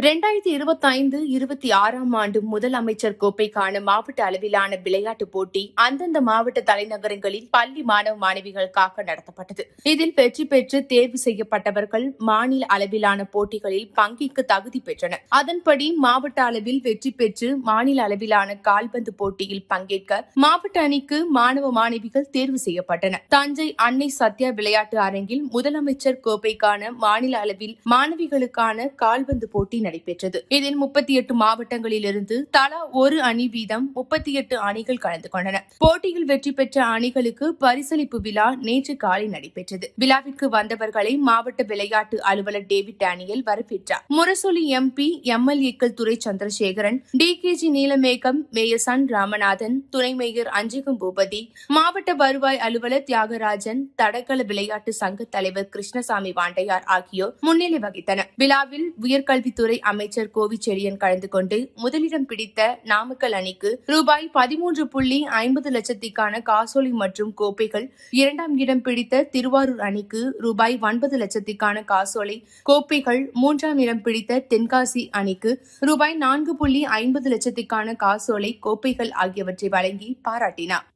2025-26 ஆண்டு முதலமைச்சர் கோப்பைக்கான மாவட்ட அளவிலான விளையாட்டுப் போட்டி அந்தந்த மாவட்ட தலைநகரங்களில் பள்ளி மாணவ மாணவிகளுக்காக நடத்தப்பட்டது. இதில் வெற்றி பெற்று தேர்வு செய்யப்பட்டவர்கள் மாநில அளவிலான போட்டிகளில் பங்கேற்க தகுதி பெற்றனர். அதன்படி மாவட்ட அளவில் வெற்றி பெற்று மாநில அளவிலான கால்பந்து போட்டியில் பங்கேற்க மாவட்ட அணிக்கு மாணவ மாணவிகள் தேர்வு செய்யப்பட்டனர். தஞ்சை அன்னை சத்யா விளையாட்டு அரங்கில் முதலமைச்சர் கோப்பைக்கான மாநில அளவில் மாணவிகளுக்கான கால்பந்து போட்டி நடைபெற்றது. இதில் 38 மாவட்டங்களிலிருந்து தலா ஒரு அணி வீதம் 38 அணிகள் கலந்து கொண்டன. போட்டியில் வெற்றி பெற்ற அணிகளுக்கு பரிசளிப்பு விழா நேற்று காலை நடைபெற்றது. விழாவிற்கு வந்தவர்களை மாவட்ட விளையாட்டு அலுவலர் டேவிட் டேனியல் வரவேற்றார். முரசொலி MP, MLA-க்கள் துரை சந்திரசேகரன், DKG நீலமேகம், மேயர் சன் ராமநாதன், துணை மேயர் அஞ்சிகம் பூபதி, மாவட்ட வருவாய் அலுவலர் தியாகராஜன், தடகள விளையாட்டு சங்க தலைவர் கிருஷ்ணசாமி வாண்டையார் ஆகியோர் முன்னிலை வகித்தனர். விழாவில் உயர்கல்வித்துறை அமைச்சர் கோவிச்செழியன் கலந்து கொண்டு முதலிடம் பிடித்த நாமக்கல் அணிக்கு ரூபாய் 13.50 லட்சத்திற்கான காசோலை மற்றும் கோப்பைகள், 2ஆம் இடம் பிடித்த திருவாரூர் அணிக்கு ரூபாய் 9 லட்சத்திற்கான காசோலை, கோப்பைகள், 3ஆம் இடம் பிடித்த தென்காசி அணிக்கு ரூபாய் 4.50 லட்சத்திற்கான காசோலை, கோப்பைகள் ஆகியவற்றை வழங்கி பாராட்டினார்.